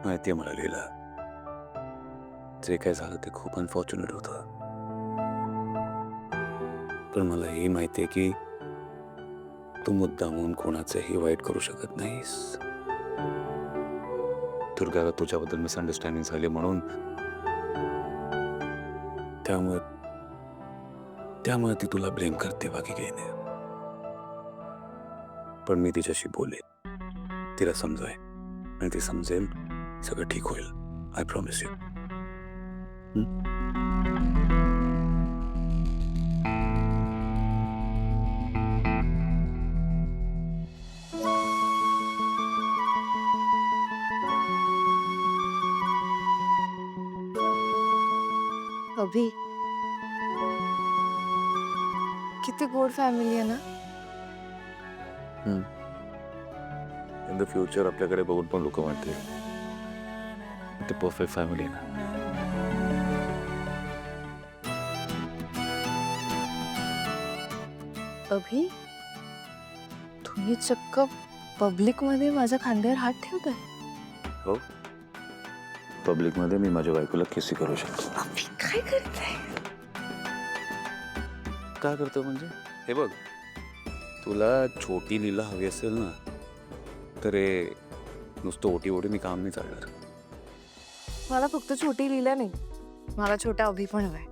माहिती आहे मला लीला, जे काय झालं ते खूप अनफॉर्च्युनेट होतं. पण मला हे माहिती आहे की तू मुद्दामून कोणाचंही वाईट करू शकत नाहीस. दुर्गाला तुझ्याबद्दल मिसअंडरस्टँडिंग झाली म्हणून त्यामुळे त्यामुळे ती तुला ब्लेम करते, बाकी काही नाही. पण मी तिच्याशी बोलेन, तिला समजाय आणि ती समजेल, सगळं ठीक होईल. I promise you. अभि, किती गोड फॅमिली आहे ना. इन द फ्युचर आपल्याकडे बघून पण लोक म्हणतील ते परफेक्ट फॅमिली आहे ना. अभि, तुम्ही चक्क पब्लिक मध्ये माझ्या खांद्यावर हात ठेवताय. हो, पब्लिक मध्ये मी माझ्या बायकोला किसी करू शकतो. अभि, काय करताय? काय करतो म्हणजे? हे बघ, तुला छोटी लीला हवी असेल ना, तर हे नुसतं ओटी ओटीने काम नाही चालणार. मला फक्त छोटी लीला नाही, मला छोटा अभि पण हवाय.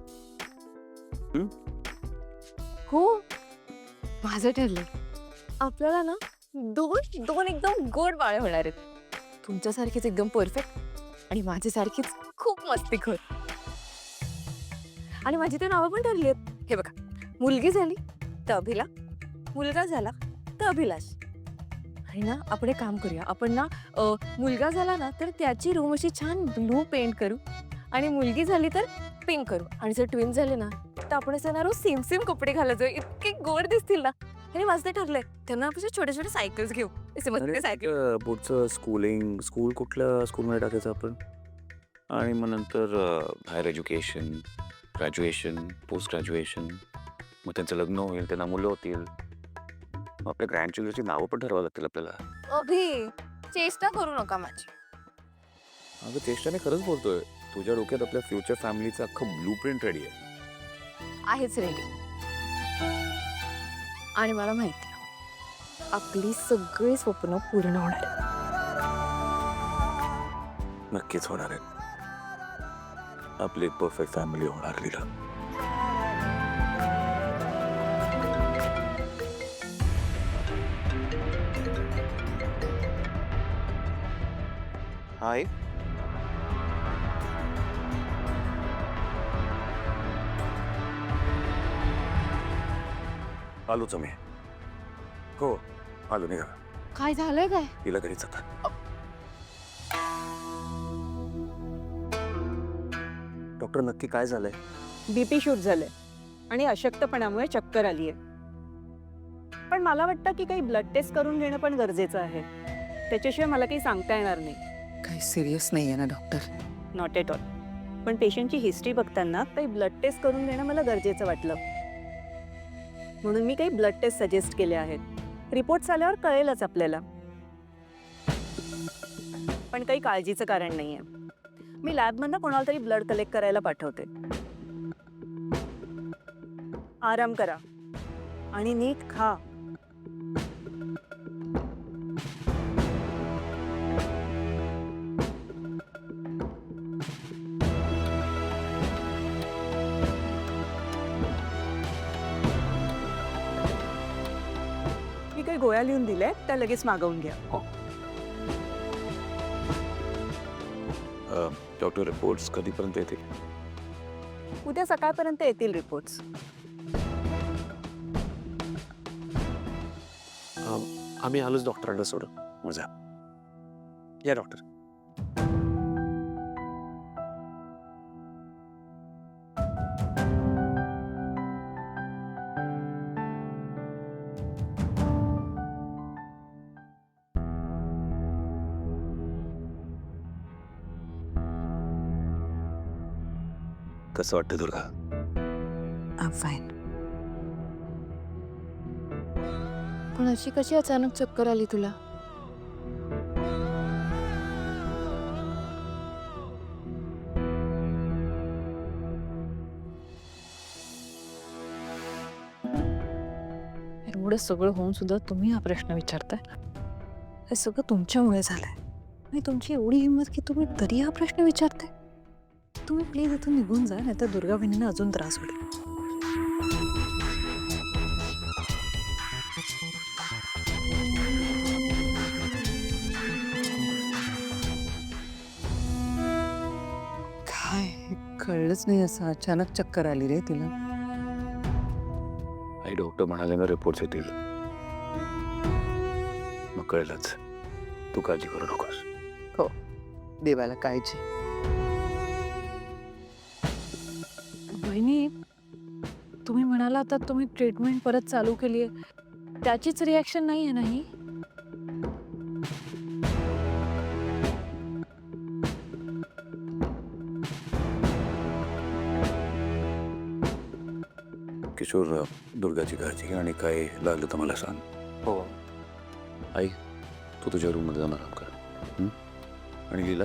हो, माझं ठरलंय. आपल्याला ना दोन दोन एकदम गोड बाळे होणार आहेत. तुमच्यासारखीच एकदम परफेक्ट आणि माझ्यासारखीच खूप मस्तीखोर. आणि माझी तर नावं पण ठरली आहेत. हे बघा, मुलगी झाली तर अभिला, मुलगा झाला तर अभिलाष. आणि ना आपण एक काम करूया, आपण ना मुलगा झाला ना तर त्याची रूम अशी छान ब्लू पेंट करू आणि मुलगी झाली तर पिंक करू. आणि जर ट्विन झाले ना तर आपण असं ना रोज सेम सेम कपडे घालायचो, इतके गोड दिसतील ना. आणि माझं ते ठरलंय, त्यांना आपण छोटे छोटे सायकल्स घेऊ. सायकल पुढचं स्कूल कुठल्या स्कूलमध्ये टाकायचं आपण, आणि मग नंतर higher education, graduation, post graduation, मग त्यांचं लग्न होईल, त्यांना मुलं होतील, मग आपल्या ग्रँडचिल्ड्रनची नावं पण ठरवावं लागतील आपल्याला. अभि, चेष्टा करू नका माझी. अगं चेष्टाने खरंच बोलतोय. तुझ्या डोक्यात आपल्या फ्युचर फॅमिलीचं अख्खं ब्लू प्रिंट रेडी आहे. आहेच रेडी. आणि मला माहिती आहे, आपली सगळी स्वप्न पूर्ण होणार आहेत. नक्कीच होणार आहे. आपली परफेक्ट फॅमिली होणार लीला. हाय, आलोच मी. हो, आलो, निघा. काय झालंय काय? तिला घरीच आता. डॉक्टर, नक्की काय झालंय? बीपी शूट झालंय आणि अशक्तपणामुळे चक्कर आलीये. पण मला वाटतं की काही ब्लड टेस्ट करून घेणं पण गरजेचं आहे. त्याच्याशिवाय मला काही सांगता येणार नाही. काही सिरियस नाहीये ना डॉक्टर? Not at all. पण पेशंटची हिस्ट्री बघताना काही ब्लड टेस्ट करून घेणं मला गरजेचं वाटलं, म्हणून मी काही ब्लड टेस्ट सजेस्ट केले आहेत. रिपोर्ट्स आल्यावर कळेलच आपल्याला. पण काही काळजीचं कारण नाहीये. मी लॅबमधनं कोणाला तरी ब्लड कलेक्ट करायला पाठवते. आराम करा आणि नीट खा. मी काही गोळ्या लिहून दिल्या, त्या लगेच मागवून घ्या. डॉक्टर, रिपोर्ट्स कधीपर्यंत येतील? उद्या सकाळपर्यंत येतील रिपोर्ट्स. आम्ही आलोच डॉक्टरांना सोडून. मजा. या डॉक्टर. कसं वाटतं दुर्गा? I fine. पण अशी कशी अचानक चक्कर आली तुला? एवढं सगळं होऊन सुद्धा तुम्ही हा प्रश्न विचारताय. हे सगळं तुमच्यामुळे झालंय आणि तुमची एवढी हिंमत की तुम्ही तरी हा प्रश्न विचारताय. तुम्ही प्लीज इथून निघून जा, नाही तर दुर्गा बहिणींना अजून त्रास होईल. काय कळलंच नाही, असं अचानक चक्कर आली रे तिला. आई डॉक्टर म्हणाले ना रिपोर्ट्स येतील, मग कळलंच. तू काळजी करू नकोस. देवाला काळजी. बहिणी, तुम्ही म्हणाला आता तुम्ही ट्रीटमेंट परत चालू केली आहे, त्याचीच रिॲक्शन नाही आहे ना ही? किशोर, दुर्गाची काळजी घे आणि काय लागलं तर मला सांग. हो. आई, तू तुझ्या रूममध्ये जाऊन आराम कर. हं? आणि लीला,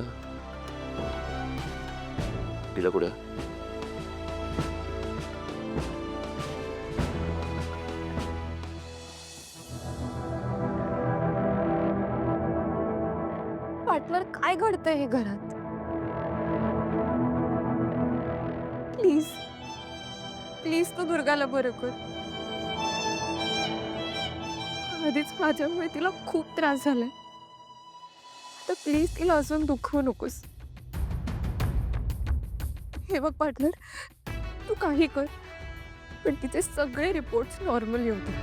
लीला कुठे आहे? पार्टनर, काय घडतंय हे घरात? प्लीज प्लीज तू दुर्गाला बरं कर. आधीच माझ्यामुळे तिला खूप त्रास झालाय, तर प्लीज तिला अजून दुखवू नकोस. हे बघ पार्टनर, तू काही कर, पण तिचे सगळे रिपोर्ट्स नॉर्मल येऊ दे.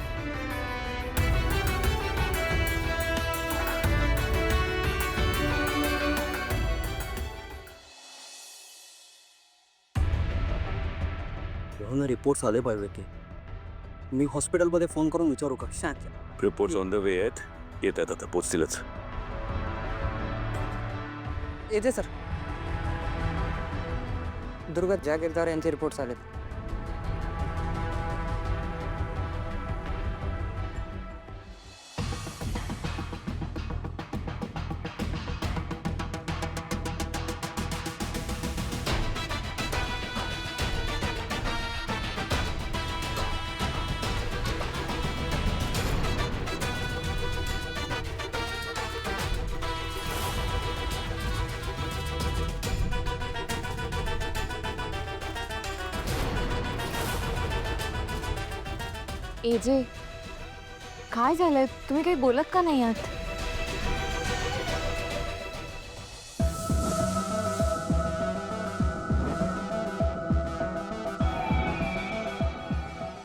रिपोर्ट्स आले पाहिजे की मी हॉस्पिटलमध्ये फोन करून विचारू का? शांत. रिपोर्ट्स ऑन द वे आहेत, येत आहेत, आता पोचतीलच. येते सर. दुर्गा जागीरदार यांचे रिपोर्ट्स आलेत. एजे, काय झालंय? तुम्ही काही बोलत का नाही आहात?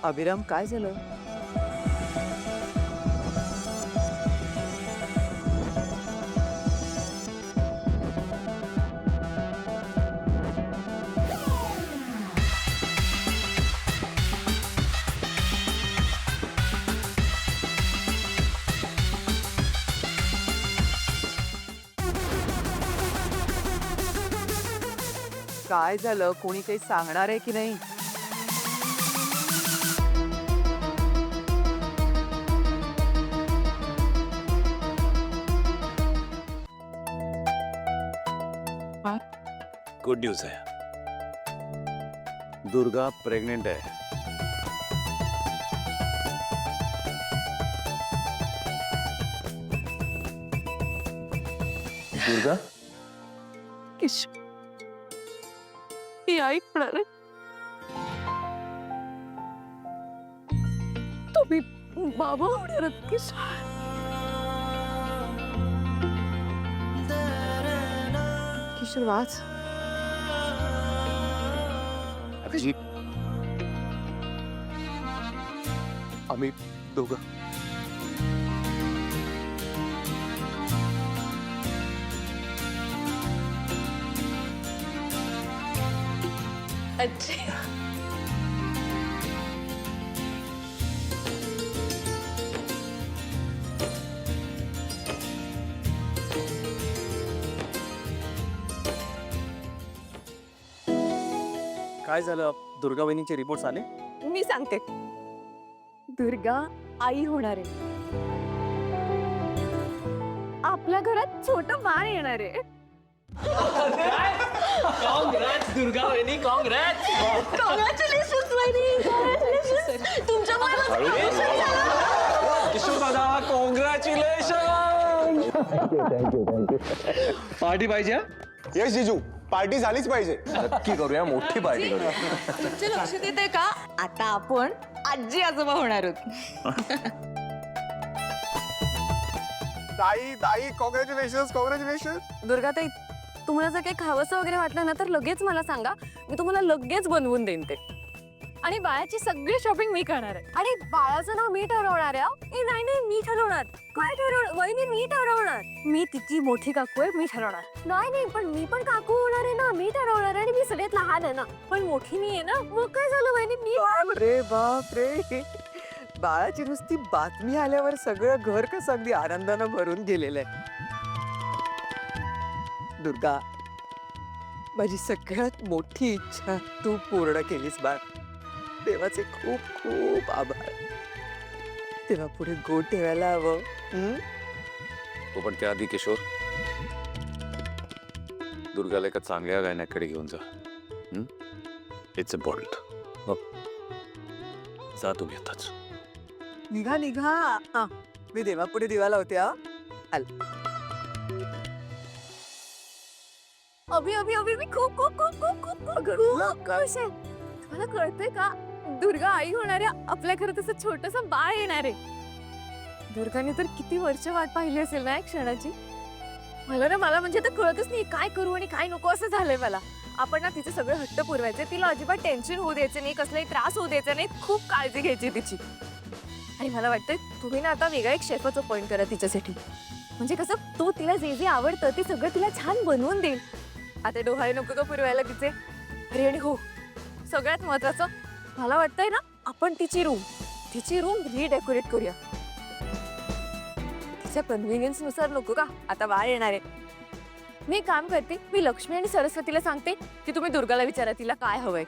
अभिराम, काय झालं? काय झालं? कोणी काही सांगणार आहे की नाही? गुड न्यूज आहे, दुर्गा प्रेग्नेंट आहे. दुर्गा, किशोर, ही ऐकणार आहे. तुम्ही बाबा होणार आहात किशोर. किशोर वाच. अभिजीत, आम्ही दोघं अच्छा, काय झालं? दुर्गा वहिनीचे रिपोर्ट्स आले? मी सांगते. दुर्गा आई होणार आहे. आपल्या घरात छोटं बाळ येणार आहे. कॉंग्रॅट्स दुर्गा वहिनी कॉंग्रॅट्स किशोर दादा कॉंग्रॅच्युलेशन पार्टी पाहिजे हा? येस जिजू पार्टी झालीच पाहिजे. नक्की करूया, मोठी पार्टी करूया. तुमचे लक्ष देते का आता आपण आजी आजोबा होणार आहोत. ताई ताई कॉंग्रॅच्युलेशन कॉंग्रॅच्युलेशन. दुर्गाताई, तुम्हाला जर काही खावंसं वगैरे वाटलं ना तर लगेच मला सांगा, मी तुम्हाला लगेच बनवून देईन ते. आणि बाळाची सगळी शॉपिंग मी करणार आहे. आणि बाळाचं नाव मी ठरवणार आहे. नाही नाही, मी ठरवणार. काय ठरवणार? वहिनी मी ठरवणार. मी तिची मोठी काकू आहे, मी ठरवणार. नाही नाही, पण मी पण काकू होणार आहे ना, मी ठरवणार. आणि मी सगळ्यात लहान आहे ना, पण मोठी मी आहे ना. मग काय झालं वहिनी, मी रे बाप रे, बाळाची नुसती बातमी आल्यावर सगळं घर कसं अगदी आनंदानं भरून गेलेलं आहे. दुर्गा, माझी सगळ्यात मोठी इच्छा तू पूर्ण केलीस बाळ. देवाचे खूप खूप आभार. तेव्हा पुढे गोड ठेवायला हवं. तो पण त्याआधी किशोर, दुर्गाला एका चांगल्या गायनाकडे घेऊन जा. It's important. जा तुम्ही आताच. निघा निघा. हा, मी देवापुढे दिवा लावते. हा, अभि अभि अभि मी खूप खूप खूप खूप खूप खूप खूप खुश आहे. तुम्हाला कळतंय का, दुर्गा आई होणार आहे. आपल्या घरात असं छोटस बाळ येणार आहे. दुर्गाने तर किती वर्ष वाट पाहिली असेल ना या क्षणाची. मला म्हणजे तर कळतच नाही काय करू आणि काय नको असं झालंय मला. आपण ना तिचे सगळे हट्ट पुरवायचे, तिला अजिबात टेन्शन होऊ द्यायचं नाही, कसलाही त्रास होऊ द्यायचा नाही. खूप काळजी घ्यायची तिची. आणि मला वाटतंय तुम्ही ना आता वेगळा एक शेफच अपॉइंट करा तिच्यासाठी. म्हणजे कसं, तो तिला जे जे आवडतं ते सगळं तिला छान बनवून देईल. आता डोहाळे नको का पुरवायला तिचे. अरे आणि हो, सगळ्यात महत्वाचं मला वाटतंय ना, आपण तिची रूम रिडेकोरेट करूया. तिच्या कन्व्हिनियन्स नुसार नको का, आता बाळ येणार आहे. मी एक काम करते, मी लक्ष्मी आणि सरस्वतीला सांगते की तुम्ही दुर्गाला विचारा तिला काय हवंय.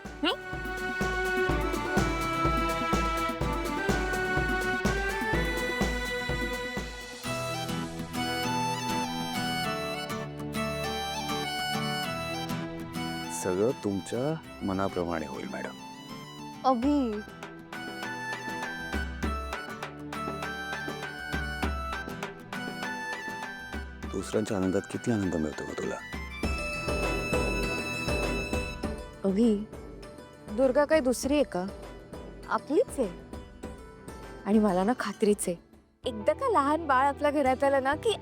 सगळं तुमच्या मनाप्रमाणे होईल मॅडम. अभि, दुसऱ्यांच्या आनंदात किती आनंद मिळतो का तुला? अभि, दुर्गा काय दुसरी आहे का? आपलीच आहे. आणि मला ना खात्रीच आहे, एकदा का लहान बाळ आपल्या घरात आलं ना की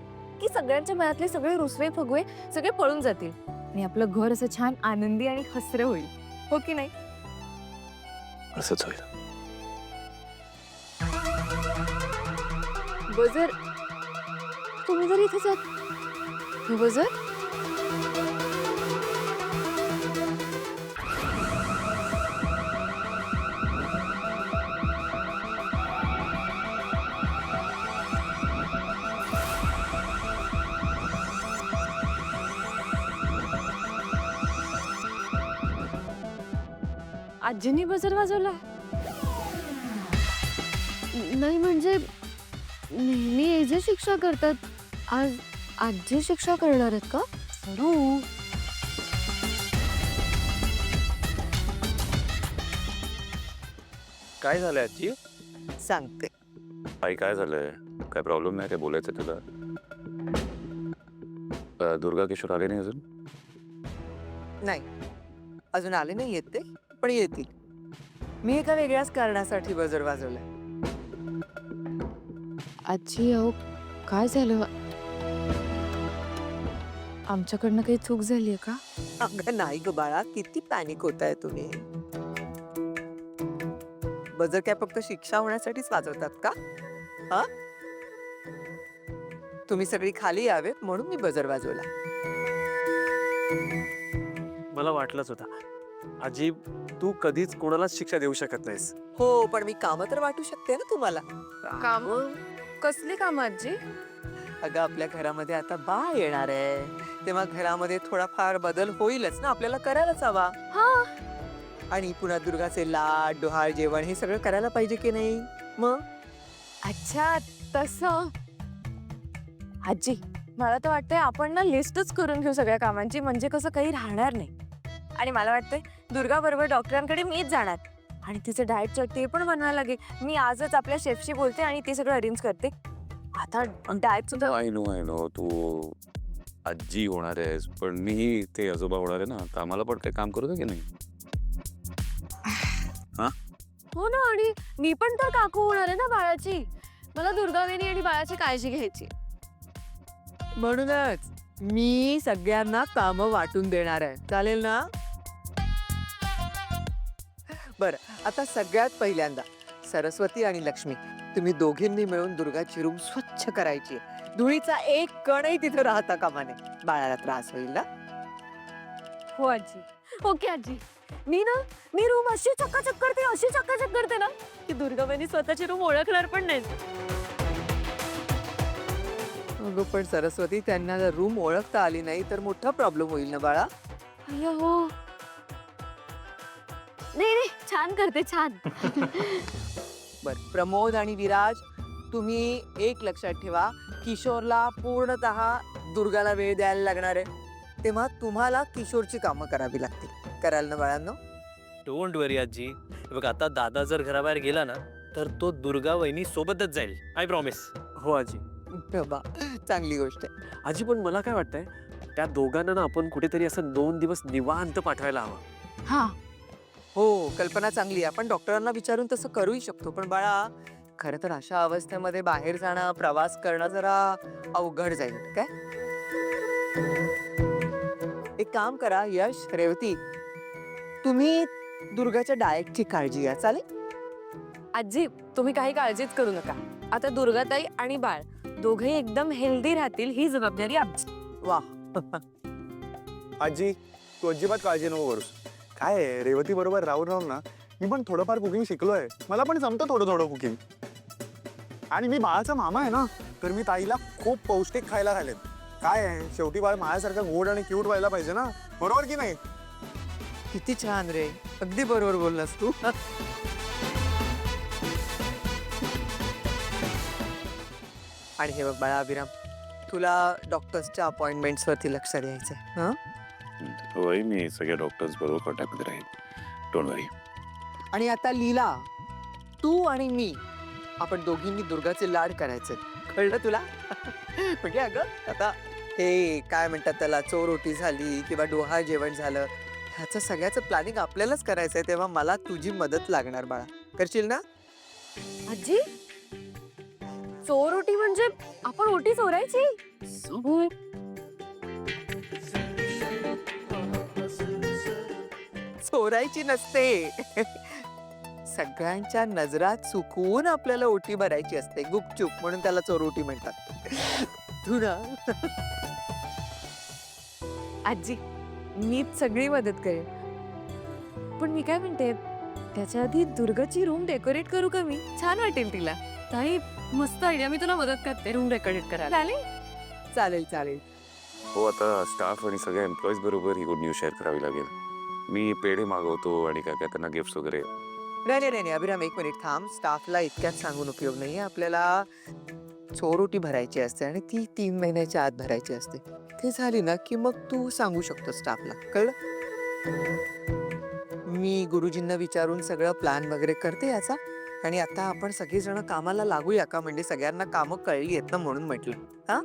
की सगळ्यांच्या मनातले सगळे रुसवे फगवे सगळे पळून जातील. आणि आपलं घर असं छान आनंदी आणि हसरं होईल. हो की नाही? असंच होईल. बजर, तुम्ही जर इथे जात. बजर, आजींनी बजर वाजवला? नाही म्हणजे नेहमी हे जे शिक्षा करतात, आज आजी शिक्षा करणार आहेत का? जरूर. काय झालंय आजी? सांगते. आई काय झालंय? काय प्रॉब्लेम नाही? काय बोलायचं तुला? दुर्गा किशोर आले नाही अजून? नाही, अजून आले नाही येत ते, पण येतील. मी एका वेगळ्याच कारणासाठी बजर वाजवलाय. आजी, अहो काय झालं? आमच्याकडनं काही चूक झालीये का? अगं नाही ग बाळा, किती पॅनिक होताय तुम्ही. बजर काय फक्त शिक्षा होण्यासाठीच वाजवतात का? हा, तुम्ही सगळी खाली यावेत म्हणून मी बजर वाजवला. मला वाटलंच होता. आजी, तू कधीच कोणालाच शिक्षा देऊ शकत नाहीस. हो, पण मी कामं तर वाटू शकते ना तुम्हाला. काम? कसली काम आजी? अगं आपल्या घरामध्ये आता बाळ येणार आहे, तेव्हा घरामध्ये थोडाफार बदल होईलच ना, आपल्याला करायलाच हवा. हा. आणि पुन्हा दुर्गाचे लाड डोहाळ जेवण हे सगळं करायला पाहिजे की नाही? मग अच्छा, तसं. आजी, मला तर वाटतंय आपण ना लिस्टच करून घेऊ सगळ्या कामांची, म्हणजे कसं काही राहणार नाही. आणि मला वाटतंय दुर्गा बरोबर डॉक्टरांकडे मीच जाणार आणि तिचं डाएट चार्ट ते पण बनवायला लागेल. मी आजच आपल्या शेफशी बोलते आणि ते सगळं अरेंज करते. आता डाएट सुद्धा आय नो तू आजी होणार आहेस, पण मी ते आजोबा होणार आहे ना, तर आम्हाला पण काही काम करू दे की नाही. हो ना, आणि मी पण तर काकू होणार आहे ना बाळाची. मला दुर्गावेणी आणि बाळाची काळजी घ्यायची. म्हणूनच मी सगळ्यांना कामं वाटून देणार आहे. चालेल ना? बरं, आता सगळ्यात पहिल्यांदा सरस्वती आणि लक्ष्मी तुम्ही दोघींनी मिळून दुर्गाची रूम स्वच्छ करायची. धुळीचा एक कणही तिथे राहता कामा नये. बाळाला त्रास होईल ना. हो आजी. ओके आजी. मी रूम अशी चकाचक करते ना की दुर्गाबाईंनी स्वतःची रूम ओळखणार पण नाही. अगं पण सरस्वती, त्यांना जर रूम ओळखता आली नाही तर मोठा प्रॉब्लेम होईल ना बाळा. अय्या हो. नाही छान करते, छान. बर, प्रमोद आणि विराज, तुम्ही एक लक्षात ठेवा, किशोरला पूर्णतः दुर्गाला वेळ द्यायला लागणार आहे. तेव्हा तुम्हाला किशोरची कामं करावी लागतील. कराल ना बाळांनो? डोंट वरी आजी. हे बघ, आता दादा जर घराबाहेर गेला ना, तर तो दुर्गा वहिनी सोबतच जाईल. I promise. हो आजी. बाबा, चांगली गोष्ट आहे. आजी, पण मला काय वाटतंय, त्या दोघांना ना आपण कुठेतरी असं 2 दिवस निवांत पाठवायला हवं. हा. हो, कल्पना चांगली आहे. आपण डॉक्टरांना विचारून तसं करूही शकतो. पण बाळा, खरं तर अशा अवस्थेमध्ये बाहेर जाणं, प्रवास करणं जरा अवघड जाईल. काय एक काम करा, यश, रेवती, तुम्ही दुर्गाच्या डाएटची काळजी घ्या. चालेल? आजी, तुम्ही काही काळजीच करू नका. आता दुर्गाताई आणि बाळ दोघेही एकदम हेल्दी राहतील, ही जबाबदारी आमची. वा. आजी तू अजिबात काळजी नको करूस. काय आहे, रेवती बरोबर राहून राहून ना मी पण थोडंफार कुकिंग शिकलोय. मला पण जमतं थोडं थोडं कुकिंग. आणि मी बाळाचा मामा आहे ना, तर मी ताईला खूप पौष्टिक खायला घालेन. काय आहे, शेवटी बाळ माझ्यासारखा गोड आणि क्यूट व्हायला पाहिजे ना, बरोबर की नाही? किती छान रे, अगदी बरोबर बोललास तू. आणि हे बघ बाळा अभिराम, तुला डॉक्टर्सच्या अपॉइंटमेंट्स वरती लक्ष द्यायचंय. हं? होय, मी सगळ्या डॉक्टर्स बरोबर कॉन्टॅक्टमध्ये राहील. डोंट वरी. आणि आता लीला, तू आणि मी आपण दोघींनी दुर्गाचे लाड करायचे. कळलं तुला? म्हणजे अगं, आता हे काय म्हणतात त्याला, चोरोटी झाली किंवा डोहाळ जेवण झालं, ह्याचं सगळ्याचं प्लॅनिंग आपल्यालाच करायचंय. तेव्हा मला तुझी मदत लागणार बाळा. करशील ना? आजी, चोर ओटी म्हणजे आपण ओटी चोरायची? चोरायची नसते. सगळ्यांच्या नजरात चुकवून आपल्याला ओटी भरायची असते, गुपचूप. म्हणून त्याला चोरोटी म्हणतात. तू ना. आजी, मीच सगळी मदत करेन. पण मी काय म्हणते, त्याच्या आधी दुर्गाची रूम डेकोरेट करू का मी? छान वाटेल तिला. ताई, मस्त आयडिया. मी तुला मदत करते रूम डेकोरेट करायला. चालेल? चालेल चालेल. हो, आता स्टाफ आणि सगळ्या एम्प्लॉईज बरोबर ही गुड न्यूज शेअर करावी लागेल. मी पेढे मागवतो आणि काय काय त्यांना गिफ्ट्स वगैरे. नाही अभिराम, एक मिनिट थांब. स्टाफला इतक्यात सांगून उपयोग नाहीये. आपल्याला चोरोटी भरायची असते आणि ती 3 महिन्याच्या आत भरायची असते. ते झाली ना की मग तू सांगू शकतो स्टाफला. कळलं? मी गुरुजींना विचारून सगळं प्लॅन वगैरे करते याचा. आणि आता आपण सगळेजण कामाला लागूया का? म्हणजे सगळ्यांना कामं कळली आहेत ना, म्हणून म्हटलं. हा.